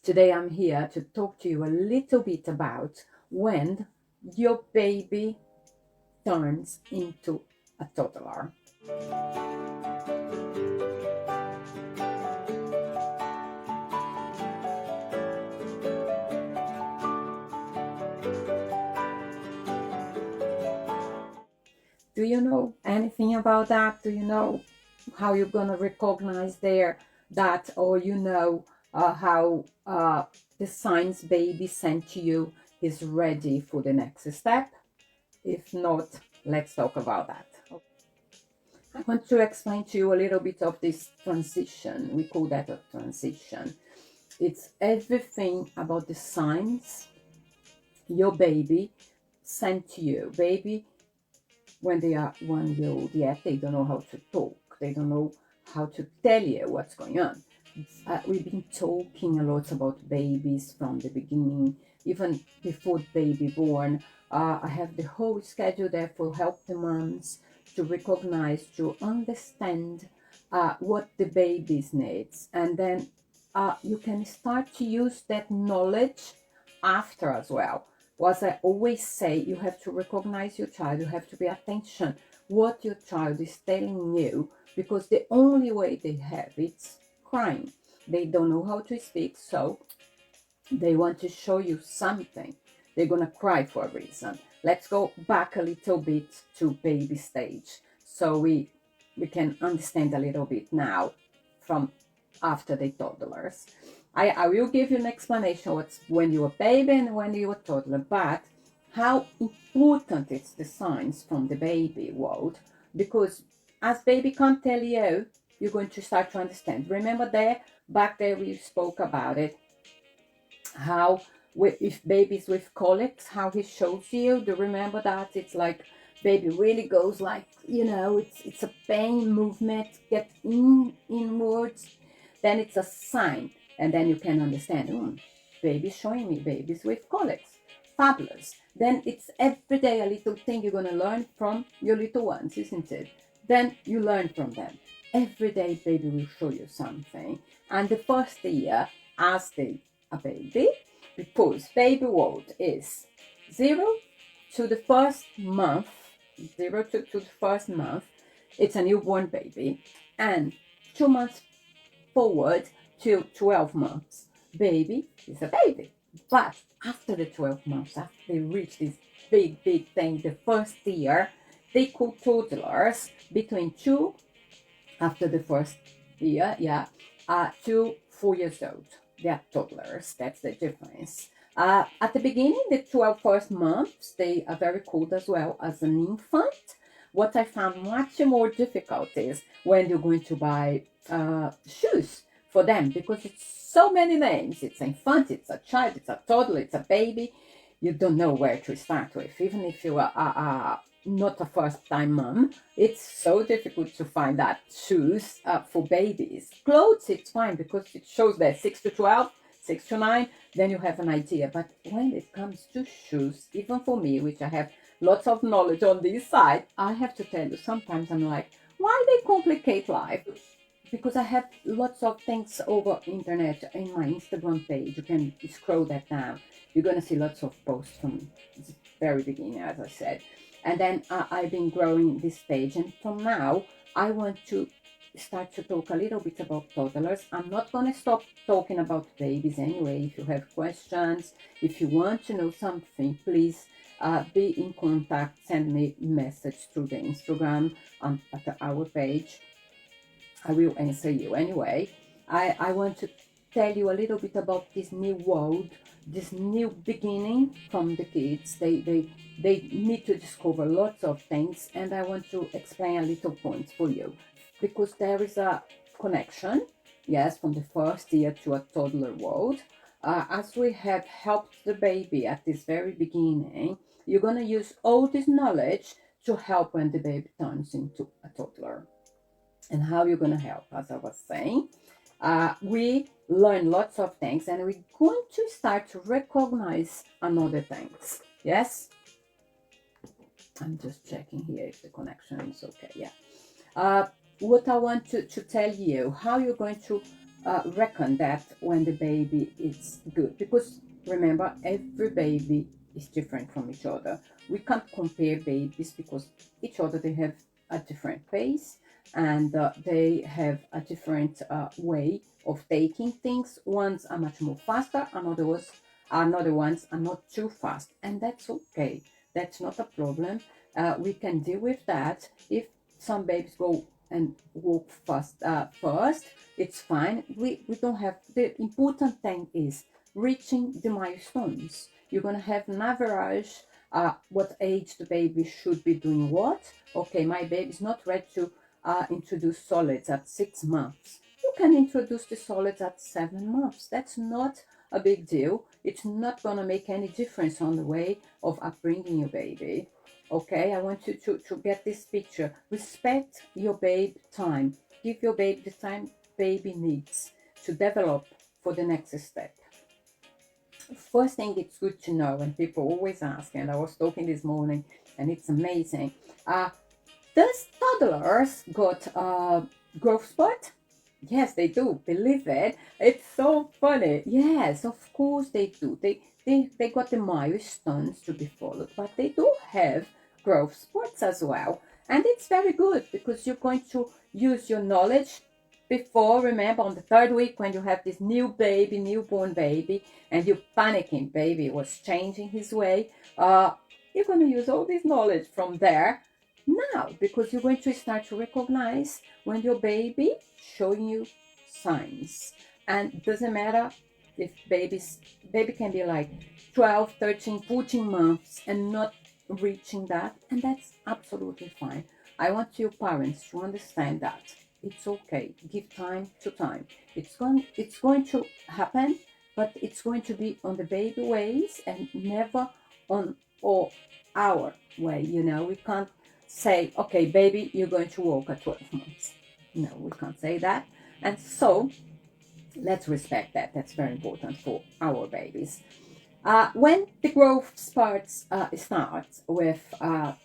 Today I'm here to talk to you a little bit about when your baby turns into a toddler. Do you know anything about that? Do you know how you're going to recognize there that, or how the signs baby sent to you is ready for the next step? If not, let's talk about that. I want to explain to you a little bit of this transition. We call that a transition. It's everything about the signs your baby sent to you. Baby, when they are 1 year old yet, they don't know how to talk. They don't know how to tell you what's going on. We've been talking a lot about babies from the beginning, even before baby born. I have the whole schedule there for help the moms to recognize, to understand what the babies needs, and then you can start to use that knowledge after as well. As I always say, you have to recognize your child, you have to pay attention what your child is telling you, because the only way they have it's crying. They don't know how to speak, so they want to show you something. They're gonna cry for a reason. Let's go back a little bit to baby stage so we can understand a little bit now from after the toddlers. I will give you an explanation what's when you're a baby and when you're a toddler, but how important is the signs from the baby world, because as baby can't tell you, you're going to start to understand. Remember there, back there we spoke about it, how if babies with colics, how he shows you. Do you remember that? It's like baby really goes like, it's a pain movement, get inwards, then it's a sign, and then you can understand, baby's showing me babies with colics. Fabulous. Then it's every day a little thing you're going to learn from your little ones, isn't it? Then you learn from them. Every day baby will show you something. And the first year, as a baby, because baby world is 0 to the first month, to the first month, it's a newborn baby, and 2 months forward to 12 months, baby is a baby. But after the 12 months, after they reach this big thing, the first year, they call toddlers. Between 2, after the first year, to 4 years old, they are toddlers. That's the difference. At the beginning, the 12 first months, they are very cold as well as an infant. What I found much more difficult is when you're going to buy shoes for them, because it's so many names. It's an infant, it's a child, it's a toddler, it's a baby. You don't know where to start with. Even if you are not a first-time mom, it's so difficult to find that shoes for babies. Clothes, it's fine because it shows that 6 to 12, 6 to 9, then you have an idea. But when it comes to shoes, even for me, which I have lots of knowledge on this side, I have to tell you, sometimes I'm like, why they complicate life? Because I have lots of things over internet in my Instagram page. You can scroll that down. You're going to see lots of posts from the very beginning, as I said. And then I've been growing this page. And from now, I want to start to talk a little bit about toddlers. I'm not going to stop talking about babies anyway. If you have questions, if you want to know something, please be in contact. Send me a message through the Instagram at our page. I will answer you anyway. I want to tell you a little bit about this new world, this new beginning from the kids. They need to discover lots of things, and I want to explain a little points for you, because there is a connection, yes, from the first year to a toddler world. As we have helped the baby at this very beginning, you're going to use all this knowledge to help when the baby turns into a toddler. And how you're going to help, as I was saying, we learn lots of things, and we're going to start to recognize another things. Yes, I'm just checking here if the connection is okay. Yeah. What I want to tell you, how you're going to reckon that when the baby is good, because remember, every baby is different from each other. We can't compare babies because each other, they have a different pace, and they have a different way of taking things. Ones are much more faster, another ones are not too fast, and that's okay. That's not a problem. We can deal with that. If some babies go and walk fast first, it's fine. We don't have, the important thing is reaching the milestones. You're gonna have an average what age the baby should be doing what. Okay, my baby's not ready to introduce solids at 6 months. You can introduce the solids at 7 months. That's not a big deal. It's not gonna make any difference on the way of upbringing your baby. Okay, I want you to get this picture. Respect your baby time. Give your baby the time baby needs to develop for the next step. First thing, it's good to know, and people always ask, and I was talking this morning, and it's amazing. Does toddlers got growth spurt? Yes, they do. Believe it. It's so funny. Yes, of course they do. They got the milestones to be followed, but they do have growth spurts as well. And it's very good because you're going to use your knowledge before. Remember, on the 3rd week, when you have this newborn baby, and you're panicking, baby was changing his way, you're going to use all this knowledge from there now, because you're going to start to recognize when your baby showing you signs. And doesn't matter if baby can be like 12, 13, 14 months and not reaching that, and that's absolutely fine. I want you parents to understand that it's okay. Give time to time. It's going to happen, but it's going to be on the baby ways and never on our way. We can't say, okay, baby, you're going to walk at 12 months. No, we can't say that. And so let's respect that. That's very important for our babies. When the growth starts with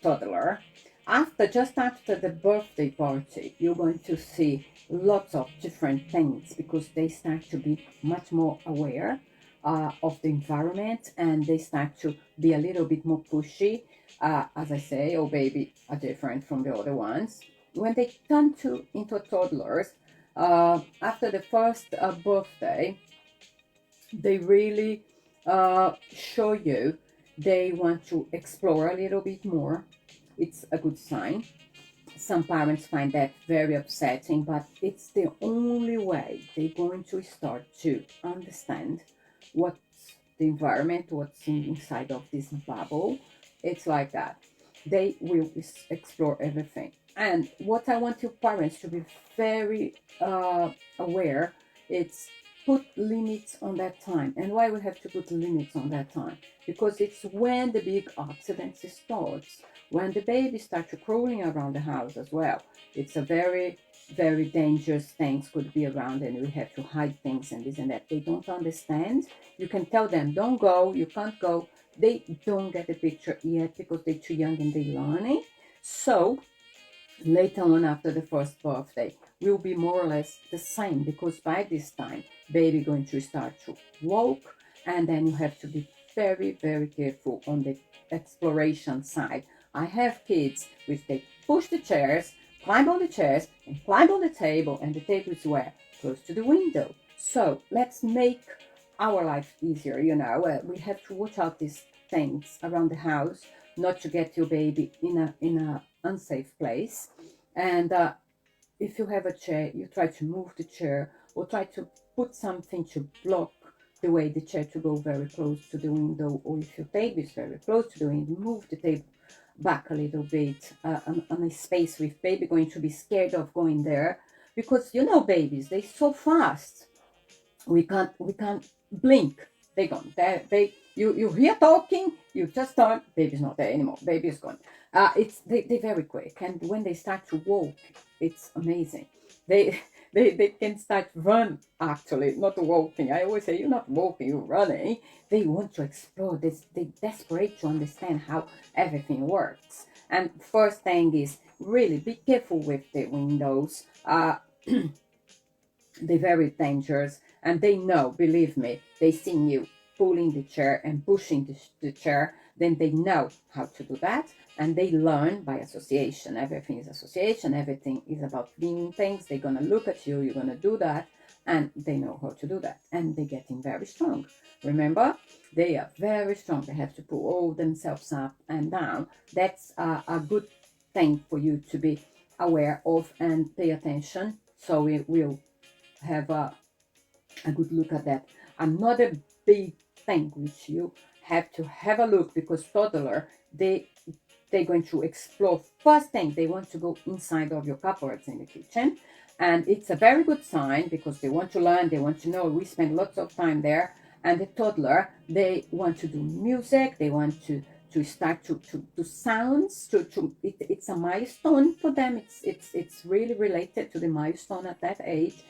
toddler, just after the birthday party, you're going to see lots of different things, because they start to be much more aware of the environment, and they start to be a little bit more pushy. As I say, all baby are different from the other ones. When they turn into toddlers, after the first birthday, they really show you they want to explore a little bit more. It's a good sign. Some parents find that very upsetting, but it's the only way they're going to start to understand what's the environment, what's inside of this bubble. It's like that. They will explore everything. And what I want you parents to be very aware, it's put limits on that time. And why we have to put limits on that time? Because it's when the big accidents starts, when the baby starts crawling around the house as well. It's a very, very dangerous things could be around, and we have to hide things and this and that. They don't understand. You can tell them, don't go, you can't go. They don't get the picture yet because they're too young and they're learning. So later on, after the first birthday, will be more or less the same, because by this time, baby going to start to walk, and then you have to be very, very careful on the exploration side. I have kids which they push the chairs, climb on the chairs, and climb on the table, and the table is where? Close to the window. So let's make our life easier, we have to watch out these things around the house, not to get your baby in a unsafe place. And if you have a chair, you try to move the chair, or try to put something to block the way the chair to go very close to the window. Or if your baby is very close to the window, move the table back a little bit on a space with baby going to be scared of going there, because babies, they're so fast. We can't blink. They're gone. You hear talking, you just turn, baby's not there anymore. Baby is gone. They're very quick, and when they start to walk, it's amazing. They can start run, actually, not walking. I always say, you're not walking, you're running. They want to explore this. They're desperate to understand how everything works. And first thing is really be careful with the windows. They're very dangerous, and they know, believe me, they seen you pulling the chair and pushing the chair, then they know how to do that, and they learn by association. Everything is association, everything is about doing things. They're gonna look at you, you're gonna do that, and they know how to do that, and they're getting very strong. Remember, they are very strong. They have to pull all themselves up and down. That's a good thing for you to be aware of and pay attention. So we will have a good look at that. Another big thing which you have to have a look, because toddler, they're going to explore. First thing, they want to go inside of your cupboards in the kitchen, and it's a very good sign because they want to learn, they want to know. We spend lots of time there. And the toddler, they want to do music, they want to start to do sounds, it's a milestone for them. It's really related to the milestone at that age.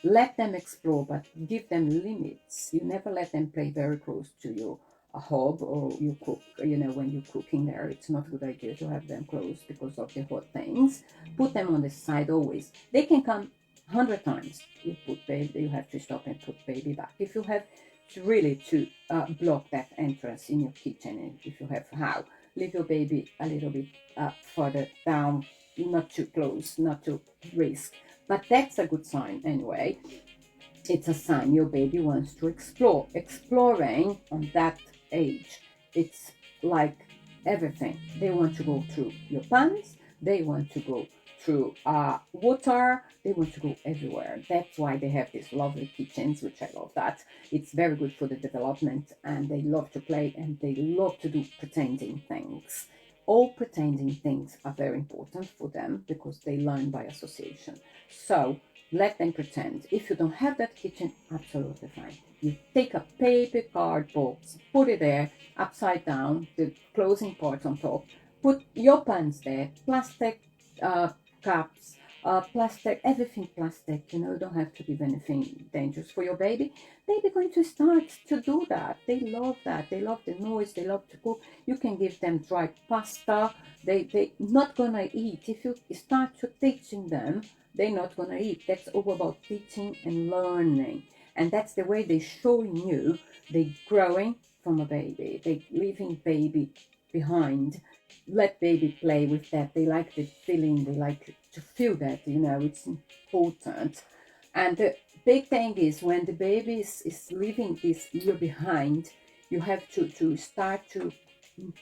Let them explore, but give them limits. You never let them play very close to your hob, or you cook. When you're cooking there, it's not a good idea to have them close because of the hot things. Put them on the side always. They can come 100 times. You have to stop and put baby back. If you have to block that entrance in your kitchen, and if you have how, leave your baby a little bit further down, not too close, not to risk. But that's a good sign anyway. It's a sign your baby wants to explore. Exploring on that age, it's like everything. They want to go through your pants, they want to go through water, they want to go everywhere. That's why they have these lovely kitchens, which I love that. It's very good for the development, and they love to play, and they love to do pretending things. All pretending things are very important for them because they learn by association. So let them pretend. If you don't have that kitchen, absolutely fine. You take a paper card box, put it there, upside down, the closing part on top, put your pans there, plastic cups, plastic, everything plastic. You don't have to give anything dangerous for your baby. They're going to start to do that. They love that. They love the noise. They love to cook. You can give them dry pasta. They not gonna eat. If you start to teaching them, they're not gonna eat. That's all about teaching and learning. And that's the way they're showing you they're growing from a baby. They're leaving baby behind. Let baby play with that. They like the feeling. They like to feel that. It's important. And the big thing is, when the baby is leaving this year behind, you have to start to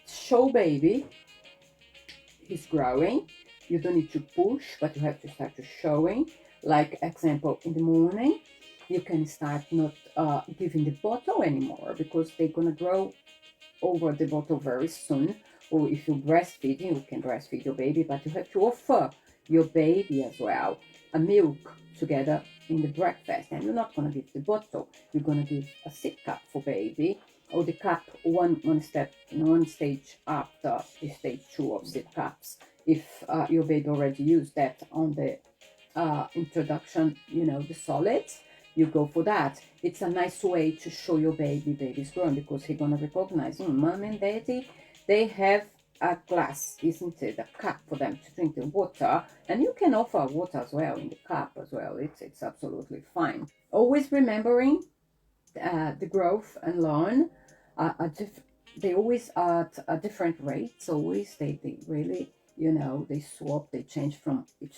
show baby he's growing. You don't need to push, but you have to start to showing. Like example, in the morning, you can start not giving the bottle anymore, because they're gonna grow over the bottle very soon. Or if you breastfeed, you can breastfeed your baby, but you have to offer your baby as well a milk together in the breakfast. And you're not going to give the bottle, you're going to give a sip cup for baby, or the cup one step in one stage after the stage 2 of sip cups. If your baby already used that on the introduction, the solids, you go for that. It's a nice way to show your baby's growing, because he's going to recognize, mom and daddy, they have a glass, isn't it? A cup for them to drink the water, and you can offer water as well in the cup as well. It's absolutely fine. Always remembering the growth and learn. They always are at a different rates. Always they really, they swap, they change from each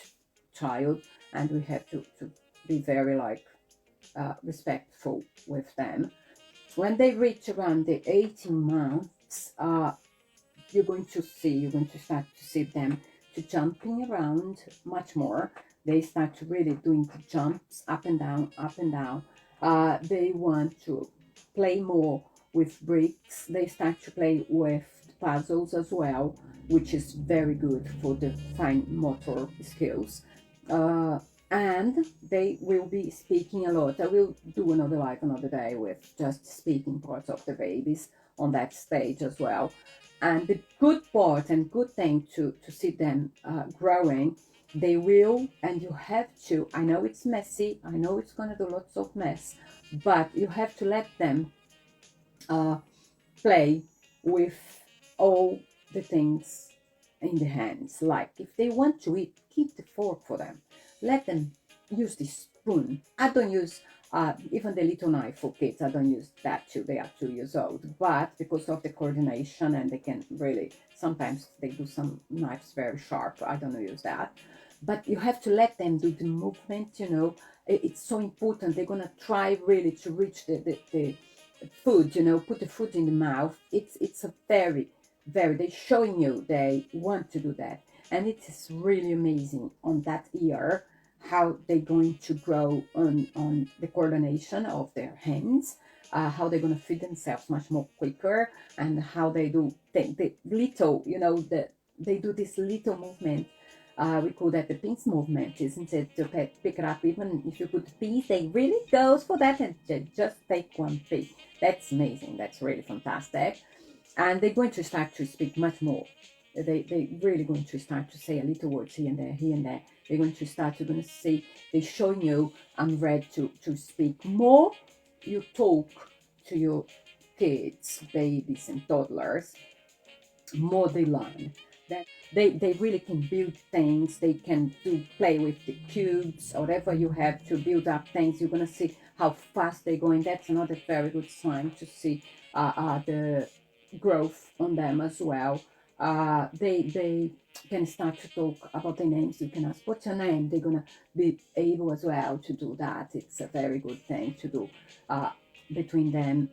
child, and we have to be very respectful with them. When they reach around the 18 months, you're going to start to see them to jumping around much more. They start to really doing the jumps up and down, up and down. They want to play more with bricks. They start to play with puzzles as well, which is very good for the fine motor skills. And they will be speaking a lot. I will do another live another day with just speaking parts of the babies on that stage as well. And the good part and good thing to see them growing, they will, and you have to, I know it's messy, I know it's going to do lots of mess, but you have to let them play with all the things in the hands. Like if they want to eat, keep the fork for them. Let them use this spoon. I don't use even the little knife for kids. I don't use that till they are 2 years old. But because of the coordination, and they can really, sometimes they do some knives very sharp. I don't use that. But you have to let them do the movement, you know. It's so important. They're gonna try really to reach the food, you know, put the food in the mouth. It's a they're showing you they want to do that. And it is really amazing on that year how they're going to grow on the coordination of their hands, how they're going to feed themselves much more quicker, and how they do the little, you know, they do this little movement. We call that the pinch movement, isn't it? To pick it up, even if you put peas, they really goes for that and just take one pea. That's amazing. That's really fantastic. And they're going to start to speak much more. They really going to start to say a little words here and there, here and there. They're going to start, you're going to see, they're showing you, I'm ready to speak. More you talk to your kids, babies and toddlers, more they learn. That they really can build things. They can play with the cubes or whatever you have to build up things. You're going to see how fast they're going. That's another very good sign to see the growth on them as well. They can start to talk about their names. You can ask, what's your name? They're gonna be able as well to do that. It's a very good thing to do between them.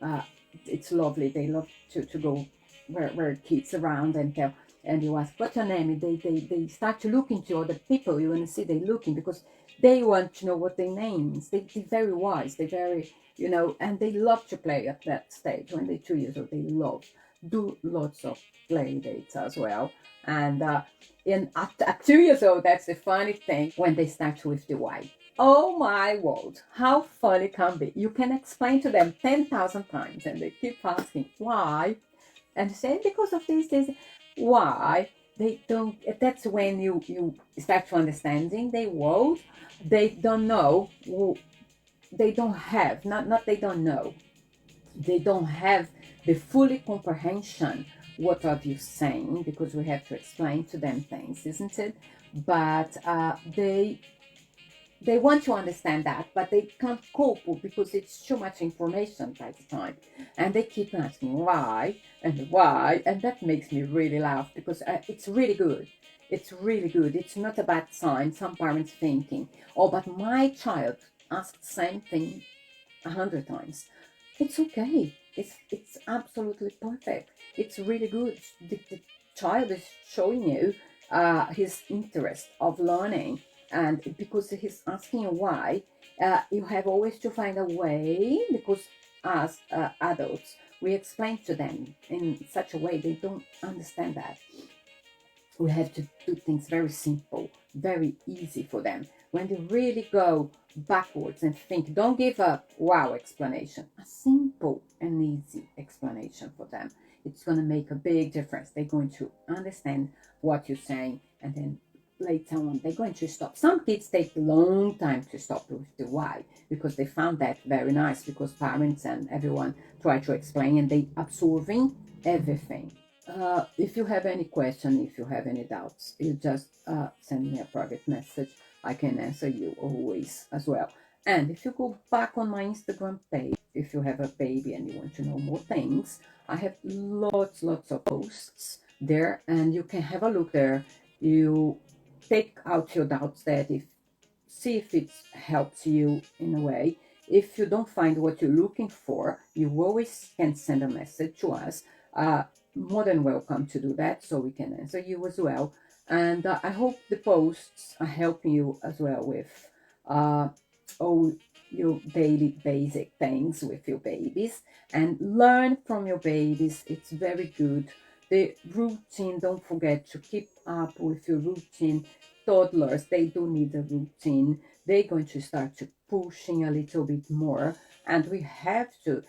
It's lovely. They love to go where kids around and tell, and you ask, what's your name? And they start to look into other people. You're gonna see they looking because they want to know what their names. They're very wise. They're very, you know, and they love to play at that stage when they're 2 years old. They love do lots of play dates as well. And at 2 years old, that's the funny thing when they start with the why. Oh my word, how funny can be. You can explain to them 10,000 times and they keep asking why. And say because of this, why. They don't, that's when you start to understanding the world. They don't know, they don't have, not they don't know. They don't have the fully comprehension what are you saying, because we have to explain to them things, isn't it? But they want to understand that, but they can't cope because it's too much information by the time, and they keep asking why, and that makes me really laugh because it's really good. It's really good. It's not a bad sign. Some parents thinking, oh, but my child asked the same thing 100 times. It's okay. It's absolutely perfect. It's really good. The child is showing you his interest of learning, and because he's asking you why, you have always to find a way, because as adults we explain to them in such a way they don't understand that. We have to do things very simple, very easy for them. When they really go backwards and think, don't give a wow explanation, a simple and easy explanation for them. It's going to make a big difference. They're going to understand what you're saying, and then later on they're going to stop. Some kids take a long time to stop with the why, because they found that very nice, because parents and everyone try to explain and they absorbing everything. If you have any question, if you have any doubts, you just send me a private message. I can answer you always as well. And if you go back on my Instagram page, if you have a baby and you want to know more things, I have lots of posts there, and you can have a look there. You take out your doubts there, see if it helps you in a way. If you don't find what you're looking for, you always can send a message to us. More than welcome to do that, so we can answer you as well. And I hope the posts are helping you as well with all your daily basic things with your babies, and learn from your babies. It's very good. The routine, don't forget to keep up with your routine. Toddlers, they do need a routine. They're going to start to pushing a little bit more, and we have to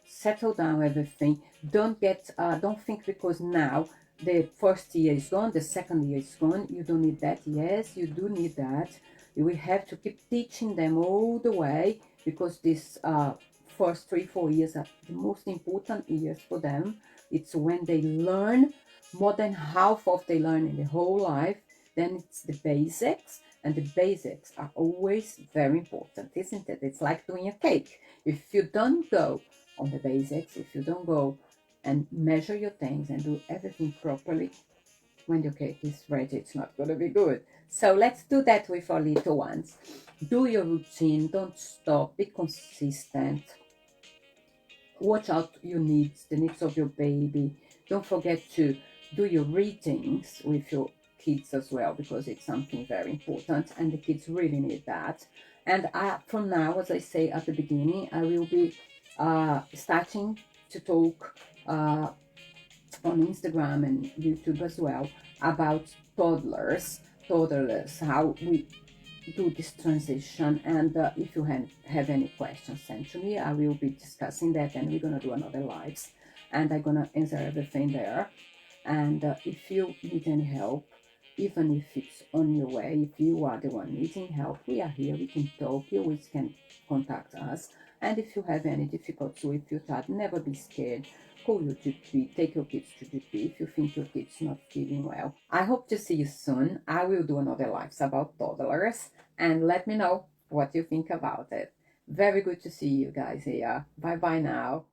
settle down everything. Don't think because now the first year is gone, the second year is gone, you don't need that. Yes, you do need that. We have to keep teaching them all the way, because this first 3-4 years are the most important years for them. It's when they learn more than half of they learn in the whole life. Then it's the basics, And the basics are always very important, isn't it? It's like doing a cake. If you don't go on the basics, if you don't go and measure your things and do everything properly, when your cake is ready, it's not going to be good. So let's do that with our little ones. Do your routine, don't stop, be consistent. Watch out your needs, the needs of your baby. Don't forget to do your readings with your kids as well, because it's something very important and the kids really need that. And from now, as I say at the beginning, I will be starting to talk on Instagram and YouTube as well about toddlers, how we do this transition. And if you have any questions, send to me. I will be discussing that, and we're gonna do another lives, and I'm gonna answer everything there. And if you need any help, even if it's on your way, if you are the one needing help, we are here. We can talk. You always can contact us. And if you have any difficulties with your child, never be scared. Call your GP, take your kids to GP if you think your kid's not feeling well. I hope to see you soon. I will do another lives about toddlers, and let me know what you think about it. Very good to see you guys here. Bye bye now.